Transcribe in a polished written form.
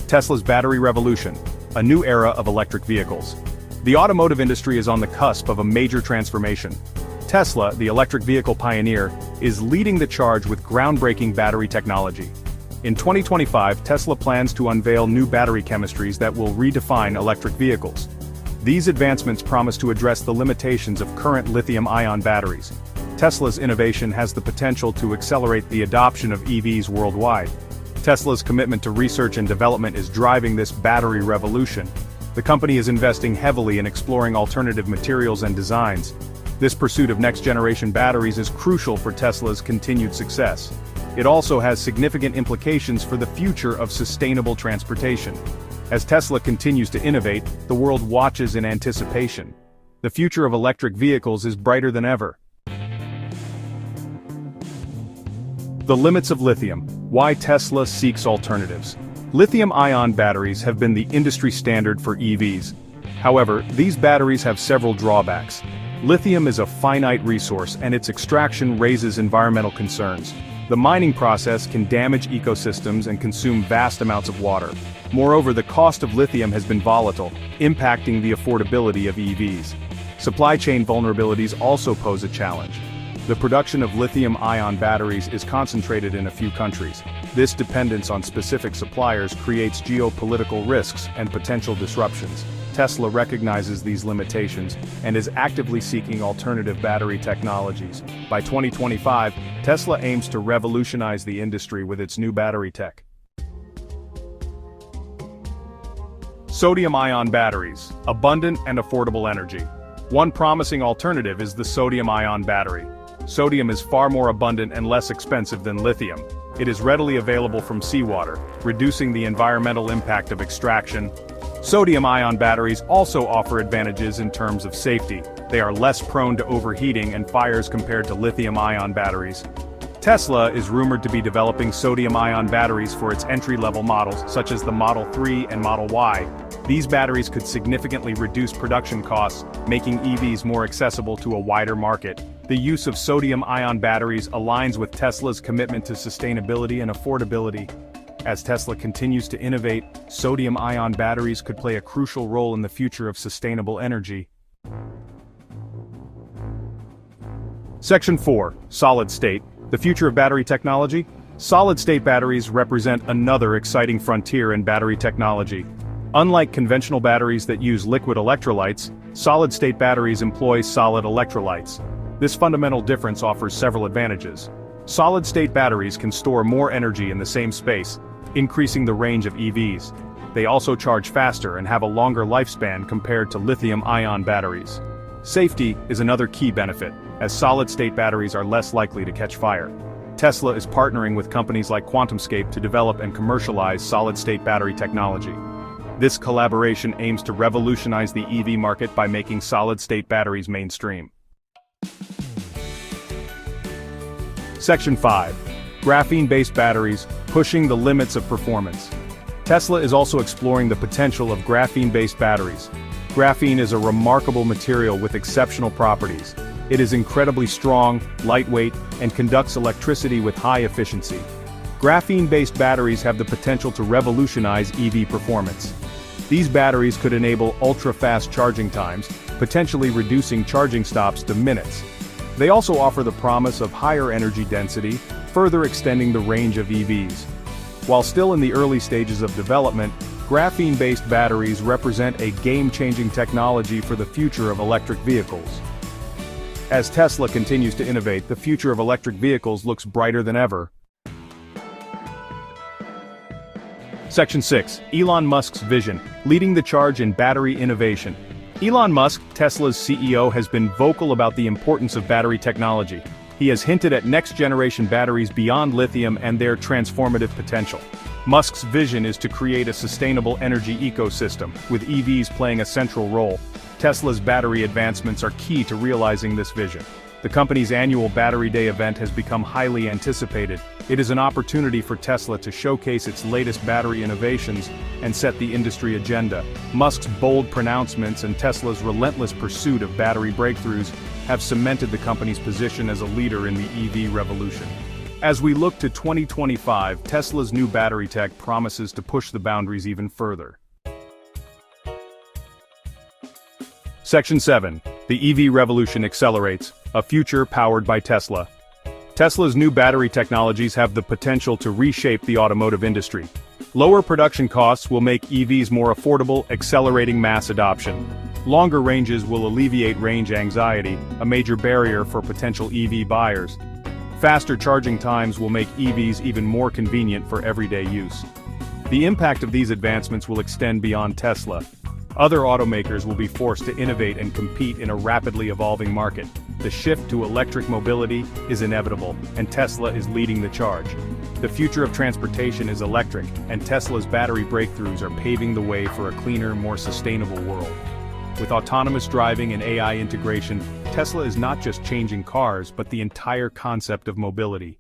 Tesla's battery revolution, a new era of electric vehicles. The automotive industry is on the cusp of a major transformation. Tesla, the electric vehicle pioneer, is leading the charge with groundbreaking battery technology. In 2025, Tesla plans to unveil new battery chemistries that will redefine electric vehicles. These advancements promise to address the limitations of current lithium-ion batteries. Tesla's innovation has the potential to accelerate the adoption of EVs worldwide. Tesla's commitment to research and development is driving this battery revolution. The company is investing heavily in exploring alternative materials and designs. This pursuit of next-generation batteries is crucial for Tesla's continued success. It also has significant implications for the future of sustainable transportation. As Tesla continues to innovate, the world watches in anticipation. The future of electric vehicles is brighter than ever. The limits of lithium. Why Tesla seeks alternatives. Lithium-ion batteries have been the industry standard for EVs. However, these batteries have several drawbacks. Lithium is a finite resource and its extraction raises environmental concerns. The mining process can damage ecosystems and consume vast amounts of water. Moreover, the cost of lithium has been volatile, impacting the affordability of EVs. Supply chain vulnerabilities also pose a challenge. The production of lithium-ion batteries is concentrated in a few countries. This dependence on specific suppliers creates geopolitical risks and potential disruptions. Tesla recognizes these limitations and is actively seeking alternative battery technologies. By 2025, Tesla aims to revolutionize the industry with its new battery tech. Sodium-ion batteries, abundant and affordable energy. One promising alternative is the sodium-ion battery. Sodium is far more abundant and less expensive than lithium. It is readily available from seawater, reducing the environmental impact of extraction. Sodium-ion batteries also offer advantages in terms of safety. They are less prone to overheating and fires compared to lithium-ion batteries. Tesla is rumored to be developing sodium-ion batteries for its entry-level models, such as the Model 3 and Model Y. These batteries could significantly reduce production costs, making EVs more accessible to a wider market. The use of sodium-ion batteries aligns with Tesla's commitment to sustainability and affordability. As Tesla continues to innovate, sodium-ion batteries could play a crucial role in the future of sustainable energy. Section 4. Solid state. The future of battery technology. Solid-state batteries represent another exciting frontier in battery technology. Unlike conventional batteries that use liquid electrolytes, solid-state batteries employ solid electrolytes. This fundamental difference offers several advantages. Solid-state batteries can store more energy in the same space, increasing the range of EVs. They also charge faster and have a longer lifespan compared to lithium-ion batteries. Safety is another key benefit, as solid-state batteries are less likely to catch fire. Tesla is partnering with companies like QuantumScape to develop and commercialize solid-state battery technology. This collaboration aims to revolutionize the EV market by making solid-state batteries mainstream. Section 5. Graphene-based batteries, pushing the limits of performance. Tesla is also exploring the potential of graphene-based batteries. Graphene is a remarkable material with exceptional properties. It is incredibly strong, lightweight, and conducts electricity with high efficiency. Graphene-based batteries have the potential to revolutionize EV performance. These batteries could enable ultra-fast charging times, potentially reducing charging stops to minutes. They also offer the promise of higher energy density, further extending the range of EVs. While still in the early stages of development, graphene-based batteries represent a game-changing technology for the future of electric vehicles. As Tesla continues to innovate, the future of electric vehicles looks brighter than ever. Section 6. Elon Musk's vision, leading the charge in battery innovation. Elon Musk, Tesla's CEO, has been vocal about the importance of battery technology. He has hinted at next-generation batteries beyond lithium and their transformative potential. Musk's vision is to create a sustainable energy ecosystem, with EVs playing a central role. Tesla's battery advancements are key to realizing this vision. The company's annual Battery Day event has become highly anticipated. It is an opportunity for Tesla to showcase its latest battery innovations and set the industry agenda. Musk's bold pronouncements and Tesla's relentless pursuit of battery breakthroughs have cemented the company's position as a leader in the EV revolution. As we look to 2025, Tesla's new battery tech promises to push the boundaries even further. Section 7. The EV revolution accelerates, a future powered by Tesla. Tesla's new battery technologies have the potential to reshape the automotive industry. Lower production costs will make EVs more affordable, accelerating mass adoption. Longer ranges will alleviate range anxiety, a major barrier for potential EV buyers. Faster charging times will make EVs even more convenient for everyday use. The impact of these advancements will extend beyond Tesla. Other automakers will be forced to innovate and compete in a rapidly evolving market. The shift to electric mobility is inevitable, and Tesla is leading the charge. The future of transportation is electric, and Tesla's battery breakthroughs are paving the way for a cleaner, more sustainable world. With autonomous driving and AI integration, Tesla is not just changing cars but the entire concept of mobility.